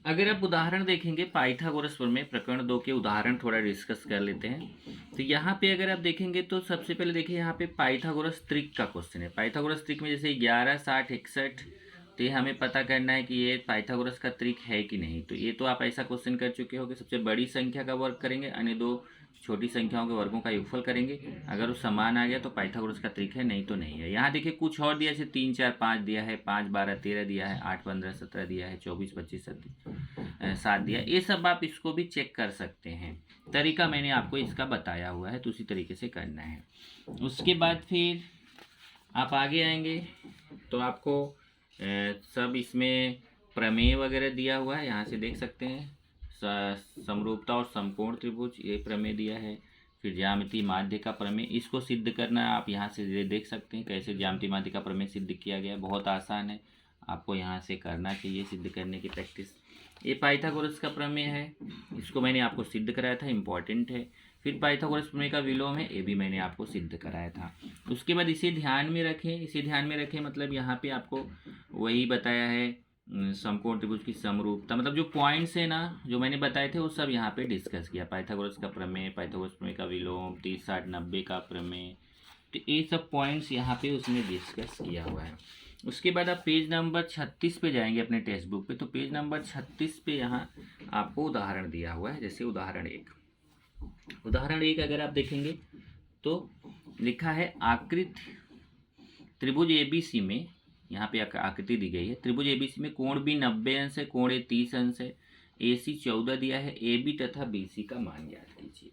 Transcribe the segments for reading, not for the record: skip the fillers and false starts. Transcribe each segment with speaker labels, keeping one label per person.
Speaker 1: अगर आप उदाहरण देखेंगे पाइथागोरस प्रमेय प्रकरण 2 के उदाहरण थोड़ा डिस्कस कर लेते हैं। तो यहाँ पे अगर आप देखेंगे तो सबसे पहले देखिए यहाँ पे पाइथागोरस त्रिक का क्वेश्चन है। पाइथागोरस त्रिक में जैसे 11, 60, 61, तो ये हमें पता करना है कि ये पाइथागोरस का त्रिक है कि नहीं। तो ये तो आप ऐसा क्वेश्चन कर चुके हो कि सबसे बड़ी संख्या का वर्ग करेंगे, अन्य दो छोटी संख्याओं के वर्गों का योगफल करेंगे। अगर वो समान आ गया तो पाइथागोरस का त्रिक है, नहीं तो नहीं है। यहाँ देखिए कुछ और दिया, जैसे 3, 4, 5 दिया है, 5, 12, 13 दिया है, 8, 15, 17 दिया है, 24, 25, 7 दिया। ये सब आप इसको भी चेक कर सकते हैं। तरीका मैंने आपको इसका बताया हुआ है, तो उसी तरीके से करना है। उसके बाद फिर आप आगे आएंगे तो आपको सब इसमें प्रमेय वगैरह दिया हुआ है, यहाँ से देख सकते हैं। समरूपता और समकोण त्रिभुज, ये प्रमेय दिया है। फिर ज्यामिति माध्य का प्रमेय, इसको सिद्ध करना है। आप यहाँ से देख सकते हैं कैसे ज्यामिति माध्य का प्रमेय सिद्ध किया गया है। बहुत आसान है, आपको यहाँ से करना चाहिए सिद्ध करने की प्रैक्टिस। ये पाइथागोरस का प्रमेय है, इसको मैंने आपको सिद्ध कराया था, इम्पॉर्टेंट है। फिर पाइथागोरस प्रमेय का विलोम है, ये भी मैंने आपको सिद्ध कराया था। उसके बाद इसे ध्यान में रखें, इसे ध्यान में रखें मतलब यहाँ पे आपको वही बताया है समकोण त्रिभुज की समरूपता, मतलब जो पॉइंट्स है ना जो मैंने बताए थे वो सब यहाँ पे डिस्कस किया। पाइथागोरस का प्रमेय, पाइथागोरस प्रमेय का विलोम, 30, 60, 90 का प्रमेय, तो ये सब पॉइंट्स यहाँ पे उसने डिस्कस किया हुआ है। उसके बाद आप पेज नंबर 36 पे जाएंगे अपने टेक्स्ट बुक पे, तो पेज नंबर 36 पे यहाँ आपको उदाहरण दिया हुआ है। जैसे उदाहरण एक अगर आप देखेंगे तो लिखा है आकृत त्रिभुज एबीसी में, यहाँ पे आकृति दी गई है। त्रिभुज एबीसी में कोण बी 90 अंश है, कोण ए 30 अंश है, AC 14 दिया है, AB तथा BC का मान ज्ञात कीजिए।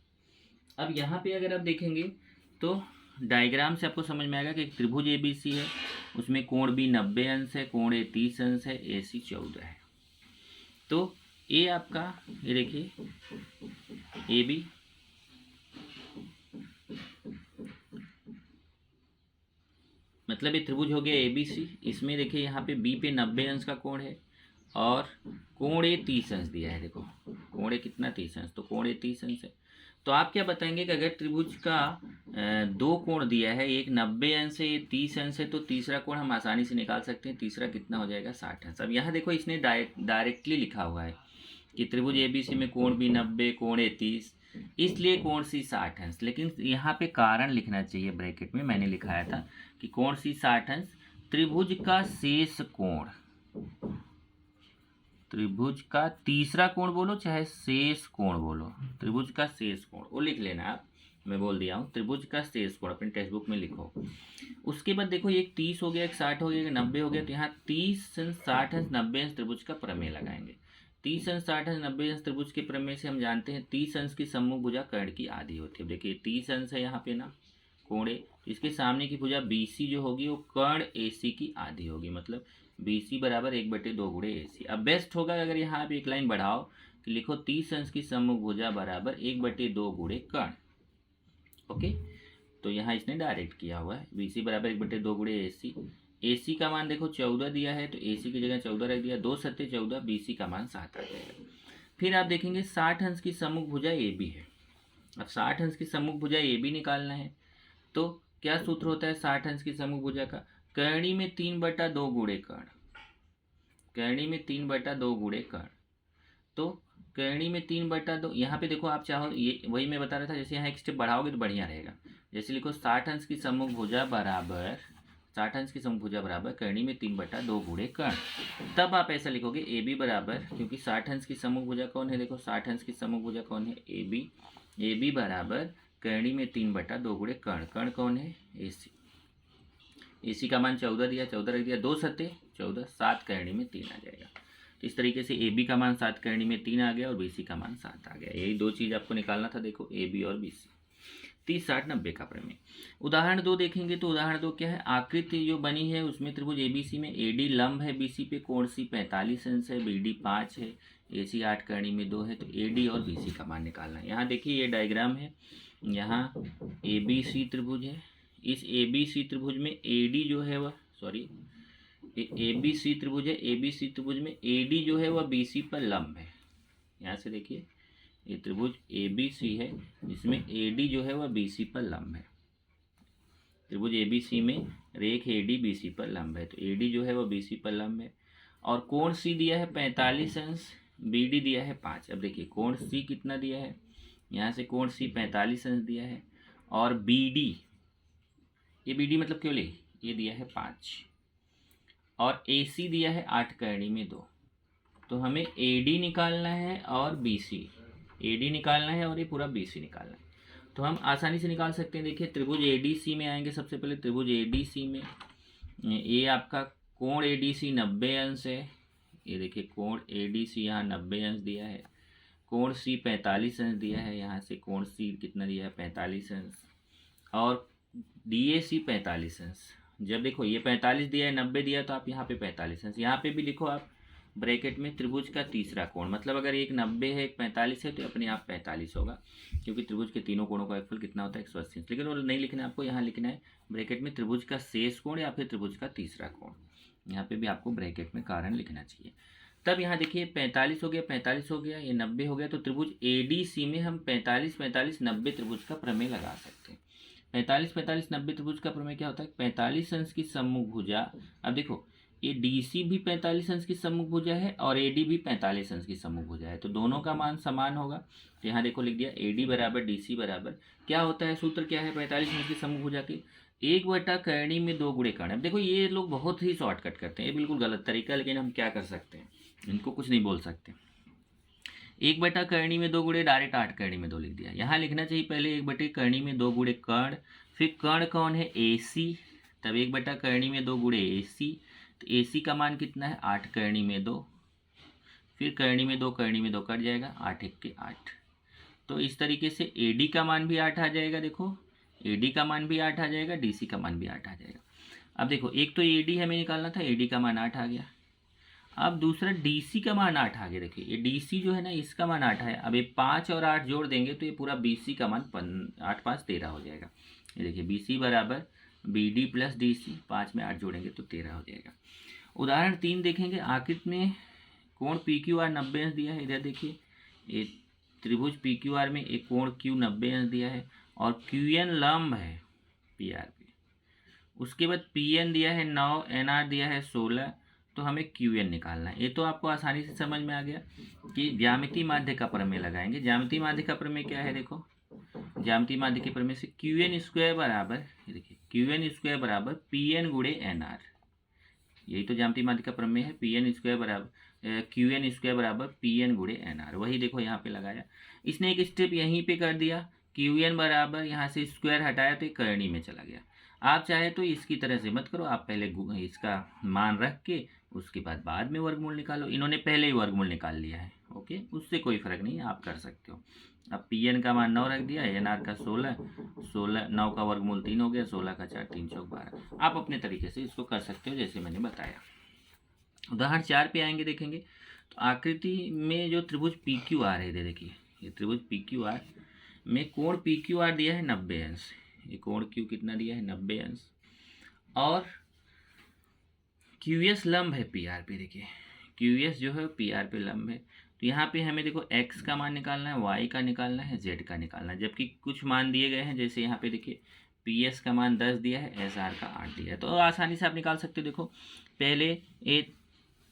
Speaker 1: अब यहाँ पे अगर आप देखेंगे तो डायग्राम से आपको समझ में आएगा कि एक त्रिभुज ABC है, उसमें कोण बी 90 अंश है, कोण ए 30 अंश है, AC 14 है। तो ये आपका, ये देखिए AB, मतलब ये त्रिभुज हो गया ABC। इसमें देखिए यहाँ पे B पे 90 अंश का कोण है और कोण ए 30 अंश दिया है। देखो कोण ए कितना, 30 अंश, तो कोण ए 30 अंश है। तो आप क्या बताएंगे कि अगर त्रिभुज का दो कोण दिया है, एक 90 अंश है, एक 30 अंश है, तो तीसरा कोण हम आसानी से निकाल सकते हैं। तीसरा कितना हो जाएगा, 60 अंश। अब यहाँ देखो इसने डायरेक्टली लिखा हुआ है कि त्रिभुज ABC में कोण बी 90, कोण ए 30, इसलिए कोण सी 60 अंश। लेकिन यहाँ पे कारण लिखना चाहिए ब्रैकेट में, मैंने लिखाया था कि कोण सी 60 अंश त्रिभुज का शेष कोण, त्रिभुज का तीसरा कोण बोलो चाहे शेष कोण बोलो, त्रिभुज का शेष कोण वो लिख लेना आप। मैं बोल दिया हूँ त्रिभुज का शेष कोण अपने टेक्स्ट बुक में लिखो। उसके बाद देखो एक 30 हो गया, एक 60 हो गया, एक 90 हो गया, तो यहाँ 30 अंश 60 अंश 90 अंश त्रिभुज का प्रमेय लगाएंगे। 30 अंश 60 अंश 90 अंश त्रिभुज के प्रमेय से हम जानते हैं 30 अंश की सम्मुख भुजा कर्ण की आधी होती है। देखिए 30 अंश है यहाँ पे ना कोण ए, इसके सामने की भुजा BC जो होगी वो कर्ण AC की आधी होगी, मतलब BC बराबर 1/2 गुणे AC। अब बेस्ट होगा अगर यहाँ आप एक लाइन बढ़ाओ कि लिखो 30 अंश की सम्मुख भुजा बराबर 1/2 गुणे कर्ण। ओके, तो यहाँ इसने डायरेक्ट किया हुआ है, BC बराबर 1/2 गुणे AC। AC का मान देखो 14 दिया है, तो AC की जगह 14 रख दिया, 2 सत्ते 14, BC का मान 7 आ जाएगा। फिर आप देखेंगे 60 अंश की सम्मुख भुजा AB है। अब 60 अंश की सम्मुख भुजा AB निकालना है, तो क्या सूत्र होता है 60 अंश की सम्मुख भुजा का, करणी में 3/2 गुणे कर्ण, करणी में 3/2 गुणे कर्ण। तो करणी में 3/2, यहाँ पे देखो आप चाहो ये वही मैं बता रहा था, जैसे यहाँ एक स्टेप बढ़ाओगे तो बढ़िया रहेगा। जैसे लिखो 60 अंश की सम्मुख भुजा बराबर, 60 अंश की सम्मुख भुजा बराबर करणी में 3/2 गुणे कर्ण। तब आप ऐसा लिखोगे AB बराबर, क्योंकि 60 अंश की सम्मुख भुजा कौन है, देखो 60 अंश की सम्मुख भुजा कौन है, AB। AB बराबर करणी में 3/2 गुणे कर्ण, कर्ण कौन है, AC। AC का मान 14 दिया, 14 रख दिया, 2 सत्ते 14, 7 करणी में 3 आ जाएगा। तो इस तरीके से AB का मान 7 करणी में 3 आ गया और BC का मान 7 आ गया। यही दो चीज़ आपको निकालना था, देखो AB और BC। 30, 60, 90 का प्रमेय। उदाहरण 2 देखेंगे तो उदाहरण 2 क्या है, आकृति जो बनी है उसमें त्रिभुज ABC में AD लंब है BC पे, कोण C 45 अंश है, BD 5 है, AC 8 करणी में 2 है, तो AD और BC का मान निकालना है। यहाँ देखिए ये डायग्राम है, यहाँ ABC त्रिभुज है, इस ABC त्रिभुज में AD जो है वह, सॉरी ABC त्रिभुज है, ABC त्रिभुज में AD जो है वह BC पर लंब है। यहाँ से देखिए ये त्रिभुज ABC है, इसमें AD जो है वह BC पर लंब है। त्रिभुज ABC में रेख AD BC पर लंब है, तो AD जो है वह BC पर लंब है। और कोण C दिया है 45 अंश, BD दिया है 5। अब देखिए कोण C कितना दिया है, यहाँ से कोण C 45 अंश दिया है, और BD, ये BD मतलब क्यों ले, ये दिया है 5, और AC दिया है 8 करनी में 2। तो हमें AD निकालना है और BC, AD निकालना है और ये पूरा BC निकालना है। तो हम आसानी से निकाल सकते हैं। देखिए त्रिभुज ADC में आएंगे, सबसे पहले त्रिभुज ADC में ये आपका कोण ADC 90 अंश है। ये देखिए कोण ADC यहाँ 90 अंश दिया है, कोण C 45 अंश दिया है, यहाँ से कोण C कितना दिया है 45 अंश, और DAC 45 अंश। जब देखो ये 45 दिया है, 90 दिया, तो आप यहाँ पे 45 अंश, यहाँ पे भी लिखो आप ब्रैकेट में त्रिभुज का तीसरा कोण, मतलब अगर एक 90 है एक 45 है तो अपने आप 45 होगा, क्योंकि त्रिभुज के तीनों कोणों का योगफल कितना होता है 180। लेकिन वो नहीं लिखना है आपको, यहाँ लिखना है ब्रैकेट में त्रिभुज का शेष कोण या फिर त्रिभुज का तीसरा कोण। यहाँ पे भी आपको ब्रैकेट में कारण लिखना चाहिए। तब यहाँ देखिए 45 हो गया, 45 हो गया, ये 90 हो गया, तो त्रिभुज ADC में हम 45 45 90 त्रिभुज का प्रमेय लगा सकते हैं। 45 45 90 त्रिभुज का प्रमेय क्या होता है, 45 अंश की सम्मुख भुजा। अब देखो ये DC भी 45 अंश की सम्मुख भुजा है और AD भी 45 अंश की सम्मुख भुजा है, तो दोनों का मान समान होगा। तो यहाँ देखो लिख दिया AD बराबर DC बराबर क्या होता है, सूत्र क्या है 45 अंश की सम्मुख भुजा के 1 करनी में 2 गुणे कर्ण। अब देखो ये लोग बहुत ही शॉर्टकट करते हैं, ये बिल्कुल गलत तरीका है, लेकिन हम क्या कर सकते हैं, इनको कुछ नहीं बोल सकते। 1 करनी में 2 गुणे, डायरेक्ट 8 करनी में 2 लिख दिया। यहाँ लिखना चाहिए पहले 1 करनी में 2 गुणे कर्ण, फिर कर्ण कौन है AC, तब 1 करनी में 2 गुणे AC, तो AC का मान कितना है 8 करनी में 2, फिर करनी में 2 करनी में 2 कट जाएगा, 8 1 के 8। तो इस तरीके से AD का मान भी 8 आ जाएगा, देखो AD का मान भी 8 आ जाएगा, DC का मान भी 8 आ जाएगा। अब देखो एक तो AD हमें निकालना था, AD का मान 8 आ गया। अब दूसरा DC का मान 8 आ गया। देखिए ये DC जो है ना, इसका मान 8 है। अब ये 5 और 8 जोड़ देंगे तो ये पूरा BC का मान 8 5 13 हो जाएगा। ये देखिए BC बराबर BD प्लस DC, 5 में 8 जोड़ेंगे तो 13 हो जाएगा। उदाहरण 3 देखेंगे। आकृति में कोण PQR 90 अंश दिया है। इधर देखिए ये त्रिभुज PQR में एक कोण Q 90 अंश दिया है और QN लंब है PR पे। उसके बाद PN दिया है 9, NR दिया है 16, तो हमें QN निकालना है। ये तो आपको आसानी से समझ में आ गया कि ज्यामितीय माध्य का प्रमेय लगाएंगे। ज्यामितीय माध्य का प्रमेय क्या है, देखो ज्यामितीय माध्य के प्रमेय से QN स्क्वायर बराबर, देखिए QN स्क्वायर बराबर PN गुणे NR, यही तो ज्यामितीय माध्य का प्रमेय है। PN स्क्वायर बराबर QN स्क्वायर बराबर PN गुणे NR, वही देखो यहाँ पे लगाया। इसने एक स्टेप यहीं पे कर दिया, QN बराबर यहाँ से स्क्वायर हटाया तो करनी में चला गया। आप चाहे तो इसकी तरह से मत करो, आप पहले इसका मान रख के उसके बाद में वर्गमूल निकालो। इन्होंने पहले ही वर्गमूल निकाल लिया है, ओके, उससे कोई फर्क नहीं है, आप कर सकते हो। अब PN का मान 9 रख दिया, NR का 16, 9 का वर्गमूल 3 हो गया, 16 का 4 3 चौक 12। आप अपने तरीके से इसको कर सकते हो जैसे मैंने बताया। उदाहरण 4 पे आएंगे, देखेंगे तो आकृति में जो त्रिभुज PQR है, देखिए ये त्रिभुज PQR में कोण PQR दिया है 90 अंश। ये कोण Q कितना दिया है 90 अंश, और QS लंब है PR पे। देखिए QS जो है PR पे लंब है, तो यहाँ पे हमें देखो X का मान निकालना है, Y का निकालना है, Z का निकालना है, जबकि कुछ मान दिए गए हैं। जैसे यहाँ पे देखिए PS का मान 10 दिया है, SR का 8 दिया है, तो आसानी से आप निकाल सकते हो। देखो पहले ये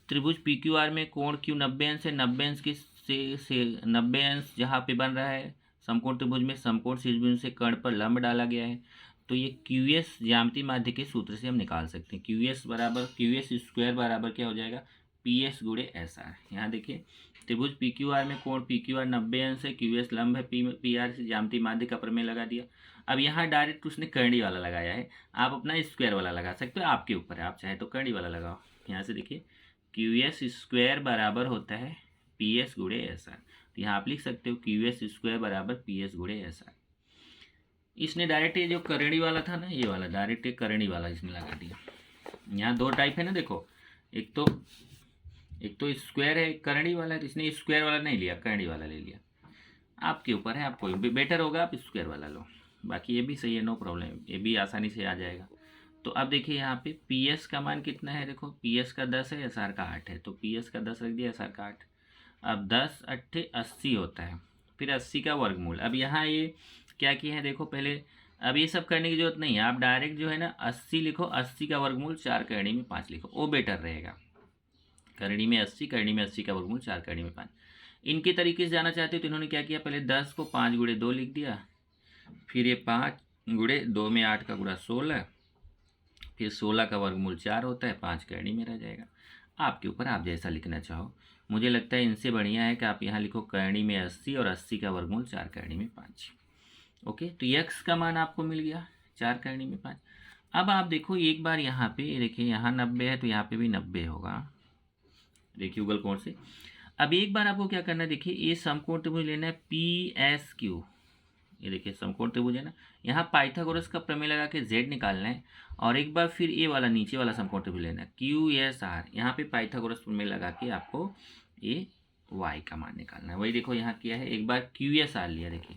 Speaker 1: त्रिभुज PQR में कोण Q 90 अंश है, 90 अंश के से 90 अंश जहाँ पे बन रहा है समकोण त्रिभुज में, समकोण शीर्षबिंदु से कर्ण पर लंब डाला गया है, तो ये QS ज्यामितीय माध्य के सूत्र से हम निकाल सकते हैं। QS स्क्वायर बराबर क्या हो जाएगा PS गुणे SR। यहाँ देखिए त्रिभुज PQR में कोण PQR 90 अंश है, QS लंब है PR से, ज्यामितीय माध्य का प्रमेय लगा दिया। अब यहाँ डायरेक्ट उसने करनी वाला लगाया है, आप अपना स्क्वायर वाला लगा सकते हो, आपके ऊपर है, आप चाहे तो करनी वाला लगाओ। यहाँ से देखिए QS स्क्वायर बराबर होता है PS गुणे SR, तो यहाँ आप लिख सकते हो QS स्क्वायर बराबर PS गुणे SR। इसने डायरेक्ट ये जो करणी वाला था ना, ये वाला डायरेक्ट एक करणी वाला इसने लगा दिया। यहाँ 2 टाइप है ना, देखो एक तो स्क्वायर है, एक करणी वाला है, तो इसने स्क्वायर वाला नहीं लिया, करणी वाला ले लिया। आपके ऊपर है, आपको बेटर होगा आप स्क्वायर वाला लो, बाकी ये भी सही है, नो प्रॉब्लम, ये भी आसानी से आ जाएगा। तो अब देखिए यहाँ पे PS का मान कितना है, देखो PS का 10 है, SR का 8 है, तो PS का 10 रख दिया, SR का 8। अब 10 8 80 होता है, फिर 80 का वर्गमूल। अब यहाँ ये क्या किया है, देखो पहले, अब ये सब करने की जरूरत नहीं है, आप डायरेक्ट जो है ना 80 लिखो, 80 का वर्गमूल 4 करनी में 5 लिखो, वो बेटर रहेगा। करणी में 80, करणी में 80 का वर्गमूल 4, करणी में 5। इनके तरीके से जाना चाहते हो तो इन्होंने क्या किया, पहले 10 को 5 गुणे 2 लिख दिया, फिर ये 5 गुणे 2 में 8 का गुणा 16, फिर 16 का वर्गमूल 4 होता है, 5 करणी में रह जाएगा। आपके ऊपर, आप जैसा लिखना चाहो। मुझे लगता है इनसे बढ़िया है कि आप यहाँ लिखो करणी में 80 और 80 का वर्गमूल 4, करणी में 5। ओके, तो x का मान आपको मिल गया 4 करणी में 5। अब आप देखो एक बार यहाँ पे देखिए, यहाँ 90 है तो यहाँ पे भी 90 होगा, देखिए उगल कोण से। अब एक बार आपको क्या करना है, देखिए ये समकोण त्रिभुज लेना है PSQ, ये देखिए समकोण त्रिभुज है ना, यहाँ पाइथागोरस का प्रमेय लगा के z निकालना है, और एक बार फिर ये वाला नीचे वाला समकोण त्रिभुज लेना है QSR, यहाँ पे पाइथागोरस प्रमेय लगा के आपको ये y का मान निकालना है। वही देखो यहाँ किया है, एक बार QSR लिया, देखिए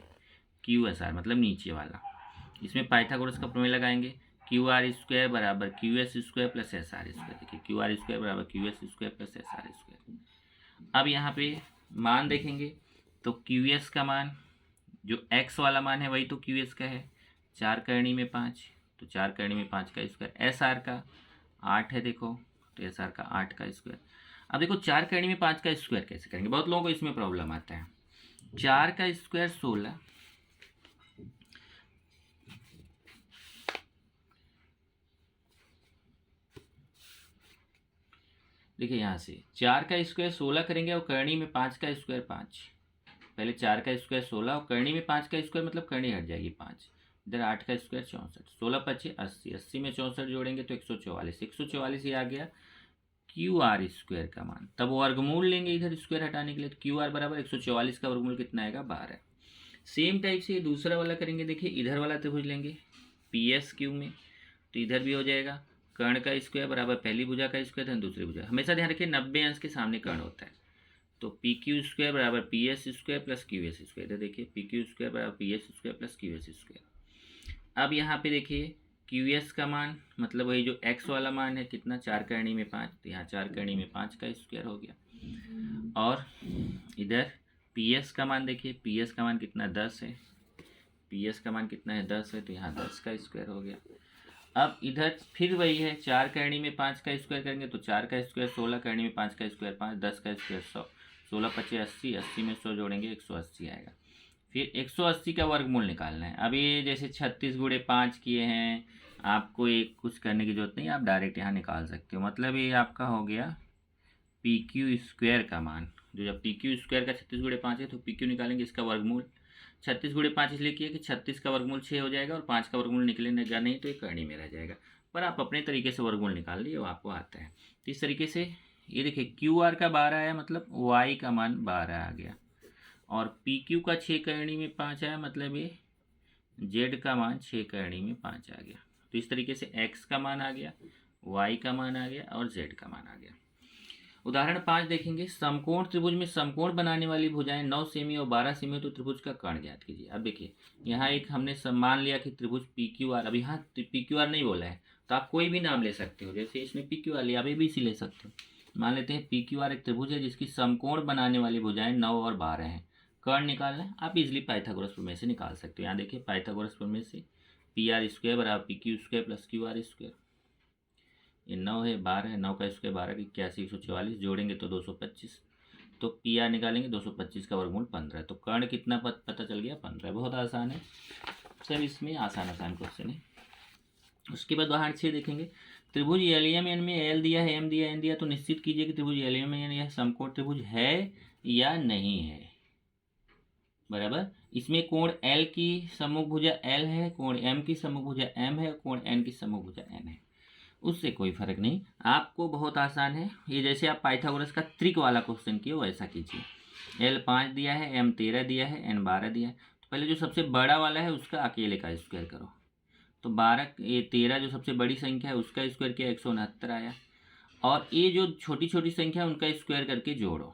Speaker 1: QSR मतलब नीचे वाला, इसमें पाइथागोरस का प्रमेय लगाएंगे, QR² बराबर QS² प्लस SR², देखिए QR² बराबर QS² प्लस SR²। अब यहाँ पे मान देखेंगे तो QS का मान जो x वाला मान है वही तो QS का है, 4 करणी में 5, तो 4 करणी में 5 का स्क्वायर। SR का 8 है देखो, तो SR का 8 का स्क्वायर। अब देखो 4 करणी में 5 का स्क्वायर कैसे करेंगे, बहुत लोगों को इसमें प्रॉब्लम आता है। 4 का स्क्वायर 16, देखिए यहाँ से 4 का स्क्वायर 16 करेंगे और करणी में 5 का स्क्वायर 5, पहले 4 का स्क्वायर 16 और करणी में 5 का स्क्वायर मतलब करणी हट जाएगी 5, इधर 8 का स्क्वायर 64, 16 पच्चीस 80, 80 में 64 जोड़ेंगे तो 144, 144 ये आ गया QR² का मान। तब वर्गमूल लेंगे इधर स्क्वायर हटाने के लिए, तो QR बराबर 144 का वर्गमूल कितना आएगा, 12। सेम टाइप से दूसरा वाला करेंगे, देखिए इधर वाला त्रिभुज लेंगे PSQ में, तो इधर भी हो जाएगा कर्ण का स्क्वायर बराबर पहली भुजा का स्क्वायर धन दूसरी भुजा, हमेशा ध्यान रखिए 90 अंश के सामने कर्ण होता है, तो PQ² बराबर PS² प्लस QS², इधर देखिए PQ² बराबर PS² प्लस QS²। अब यहाँ पे देखिए QS का मान मतलब वही जो x वाला मान है कितना, 4 करणी में 5, तो यहाँ 4 करणी में 5 का स्क्वायर हो गया, और इधर PS का मान देखिए, PS का मान कितना 10 है, PS का मान कितना है 10 है, तो यहाँ 10 का स्क्वायर हो गया। अब इधर फिर वही है, 4 करणी में 5 का स्क्वायर करेंगे तो 4 का स्क्वायर 16, करणी में 5 का स्क्वायर 5, 10 का स्क्वायर 100, 16 पच्चीस 80, 80 में 100 जोड़ेंगे 180 आएगा। फिर 180 का वर्गमूल निकालना है। अब ये जैसे 36 गुणे 5 किए हैं, आपको एक कुछ करने की जरूरत नहीं, आप डायरेक्ट यहाँ निकाल सकते हो। मतलब ये आपका हो गया PQ² का मान, जो जब PQ² का 36 गुणे 5 है तो PQ निकालेंगे इसका वर्गमूल, 36 गुणे 5 इसलिए किया कि 36 का वर्गमूल 6 हो जाएगा और 5 का वर्गमूल निकलेगा नहीं तो ये करणी में रह जाएगा, पर आप अपने तरीके से वर्गमूल निकाल लिए, वो आपको आता है। तो इस तरीके से ये देखिए QR का 12 आया मतलब Y का मान 12 आ गया, और PQ का 6 करणी में 5 आया मतलब ये Z का मान 6 करणी में 5 आ गया। तो इस तरीके से X का मान आ गया, Y का मान आ गया और Z का मान आ गया। उदाहरण 5 देखेंगे, समकोण त्रिभुज में समकोण बनाने वाली भुजाएं 9 सेमी और 12 सेमी, तो त्रिभुज का कर्ण ज्ञात कीजिए। अब देखिए यहाँ एक हमने मान लिया कि त्रिभुज PQR, अब यहाँ PQR नहीं बोला है तो आप कोई भी नाम ले सकते हो, जैसे इसमें PQR लिया, आप ABC ले सकते हो। मान लेते हैं PQR एक त्रिभुज है जिसकी समकोण बनाने वाली भुजाएं 9 और 12 हैं, कर्ण निकालना है, आप इजिली पाइथागोरस प्रमेय से निकाल सकते हो। यहाँ देखिए पाइथागोरस प्रमेय से PR² बराबर PQ² प्लस QR², ये 9 है 12 है, 9 का स्क्वायर 12 की 81, 144 जोड़ेंगे तो 225, तो PR निकालेंगे 225 का वर्गमूल 15, तो कर्ण कितना पता चल गया 15। बहुत आसान है सब, इसमें आसान क्वेश्चन है। उसके बाद उदाहरण 6 देखेंगे, त्रिभुज LMN में L दिया है, M दिया, N दिया, तो निश्चित कीजिए कि त्रिभुज LMN यह समकोण त्रिभुज है या नहीं है। बराबर, इसमें कोण L की सम्मुख भुजा L है, कोण M की सम्मुख भुजा M है, कोण N की सम्मुख भुजा N है, उससे कोई फर्क नहीं, आपको बहुत आसान है ये। जैसे आप पाइथागोरस का त्रिक वाला क्वेश्चन किए वैसा कीजिए। L 5 दिया है, M 13 दिया है, N 12 दिया है, तो पहले जो सबसे बड़ा वाला है उसका अकेले का स्क्वायर करो, तो 13 जो सबसे बड़ी संख्या है उसका स्क्वायर किया 169 आया, और ये जो छोटी छोटी संख्या है उनका स्क्वायर करके जोड़ो।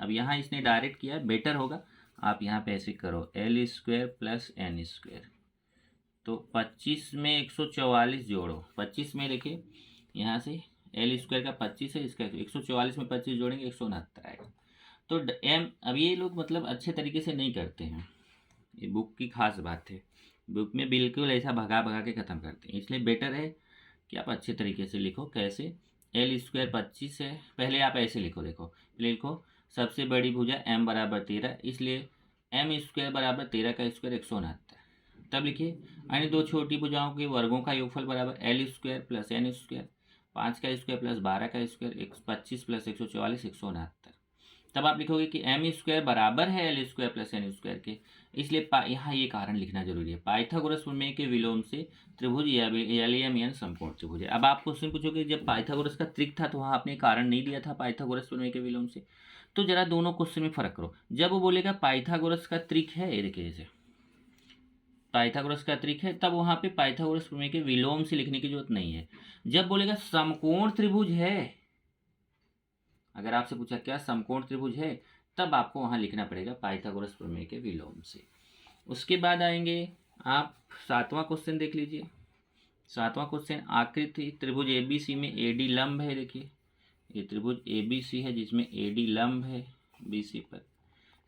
Speaker 1: अब यहाँ इसने डायरेक्ट किया है, बेटर होगा आप यहाँ पे ऐसे करो L² प्लस N², तो 25 में 144 जोड़ो, 25 में देखिए यहाँ से L² का 25 है, इसका 144 में 25 जोड़ेंगे 169 आएगा। तो अब ये लोग मतलब अच्छे तरीके से नहीं करते हैं, ये बुक की खास बात है, बुक में बिल्कुल ऐसा भगा भगा के ख़त्म करते हैं, इसलिए बेटर है कि आप अच्छे तरीके से लिखो। कैसे एल स्क्वायर 25 है। पहले आप ऐसे लिखो, देखो पहले लिखो सबसे बड़ी भुजा m बराबर 13, इसलिए m स्क्वायर बराबर 13 का स्क्वायर 169। तब लिखिए अन्य दो छोटी भुजाओं के वर्गों का योगफल बराबर L square plus N square, 5 का स्क्वायर प्लस 12 का स्क्वायर, 25 प्लस 144 169। तब आप लिखोगे कि एम स्क्वायर बराबर है L square plus N square के, इसलिए यहाँ ये कारण लिखना जरूरी है, पाइथागोरस प्रमेय के विलोम से त्रिभुज एल समकोण त्रिभुज है। अब आप क्वेश्चन पूछोगे जब पाइथागोरस का त्रिक था तो वहाँ आपने कारण नहीं दिया था पाइथागोरस प्रमेय के विलोम से, तो जरा दोनों क्वेश्चन में फर्क करो। जब वो बोलेगा पाइथागोरस का त्रिक है, ये देखिए जैसे पाइथागोरस का त्रिक है, तब वहाँ पे पाइथागोरस प्रमेय के विलोम से लिखने की जरूरत नहीं है। जब बोलेगा समकोण त्रिभुज है, अगर आपसे पूछा क्या समकोण त्रिभुज है, तब आपको वहाँ लिखना पड़ेगा पाइथागोरस प्रमेय के विलोम से। उसके बाद आएंगे आप 7वां क्वेश्चन देख लीजिए। 7वां क्वेश्चन, आकृति त्रिभुज ABC में AD लंब है। देखिए ये त्रिभुज ABC है जिसमें AD लंब है BC पर,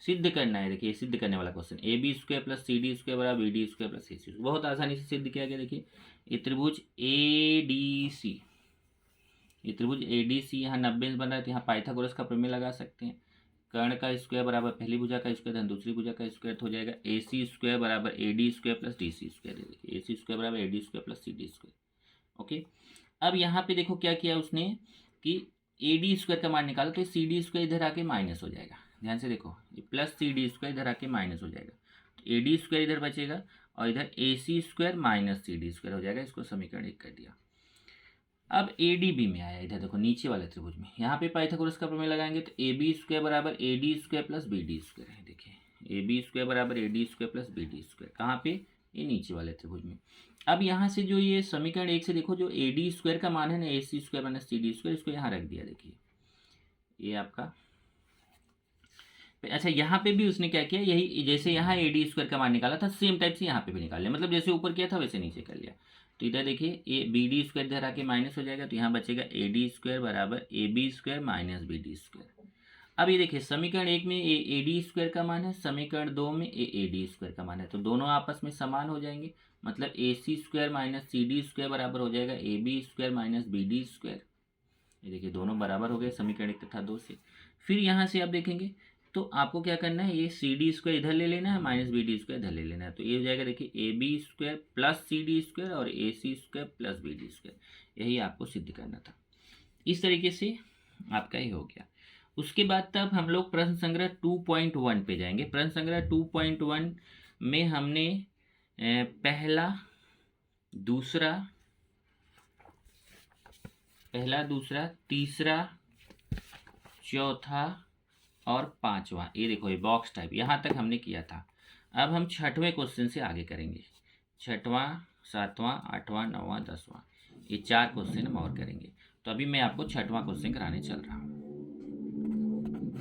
Speaker 1: सिद्ध करना है। देखिए सिद्ध करने वाला question, AB square plus CD square बराबर BD square plus AC square, बहुत आसानी से सिद्ध किया गया। देखिए ये त्रिभुज ADC, ये त्रिभुज ADC यहाँ 90 बन रहा है, तो यहाँ पाइथागोरस का प्रमेय लगा सकते हैं। कर्ण का स्क्वायर बराबर पहली भुजा का स्क्वायर धन दूसरी भुजा का स्क्वायर हो जाएगा। AC स्क्वायर बराबर AD square plus DC square, देखिए AC स्क्वायर बराबर AD square plus CD square. Okay, अब यहाँ पे देखो क्या किया उसने कि AD स्क्वायर का मान निकाला, तो CD स्क्वायर इधर आके माइनस हो जाएगा। ध्यान से देखो, ये प्लस CD स्क्वायर इधर आके माइनस हो जाएगा, तो AD स्क्वायर इधर बचेगा और इधर AC square minus CD square हो जाएगा। इसको समीकरण 1 कर दिया। अब ADB में आया, इधर देखो नीचे वाले त्रिभुज में, यहाँ पे पाइथागोरस का प्रमेय लगाएंगे तो AB स्क्वायर बराबर AD square plus BD square है। देखिए AB स्क्वायर बराबर AD square plus BD square, कहाँ पे, ये नीचे वाले त्रिभुज में। अब यहाँ से जो ये समीकरण 1 से देखो, जो AD स्क्वायर का मान है ना AC square minus CD square, इसको यहाँ रख दिया। देखिए ये आपका, अच्छा यहाँ पे भी उसने क्या किया, यही जैसे यहाँ AD स्क्वायर का मान निकाला था सेम टाइप से यहाँ पे भी निकाल लिया, मतलब जैसे ऊपर किया था वैसे नीचे कर लिया। तो इधर देखिए ये BD स्क्वायर इधर आके माइनस हो जाएगा, तो यहाँ बचेगा AD स्क्वायर बराबर AB square minus BD square. अब ये देखिए समीकरण 1 में AD स्क्वायर का मान है, समीकरण 2 में AD स्क्वायर का मान है, तो दोनों आपस में समान हो जाएंगे, मतलब AC square minus CD square बराबर हो जाएगा AB square minus BD square. ये देखिए दोनों बराबर हो गए समीकरण 1 तथा 2 से। फिर यहाँ से आप देखेंगे तो आपको क्या करना है, ये CD स्क्वायर इधर ले लेना है, माइनस BD स्क्वायर इधर ले लेना है, तो ये हो जाएगा देखिए AB square plus CD square और AC square plus BD square, यही आपको सिद्ध करना था। इस तरीके से आपका ये हो गया। उसके बाद तब हम लोग प्रश्न संग्रह 2.1 पे जाएंगे। प्रश्न संग्रह 2.1 में हमने पहला दूसरा तीसरा चौथा और 5वां, ये देखो ये बॉक्स टाइप, यहाँ तक हमने किया था। अब हम 6वें क्वेश्चन से आगे करेंगे, 6वां 7वां 8वां 9वां 10वां, ये 4 क्वेश्चन हम और करेंगे। तो अभी मैं आपको 6वां क्वेश्चन कराने चल रहा हूँ।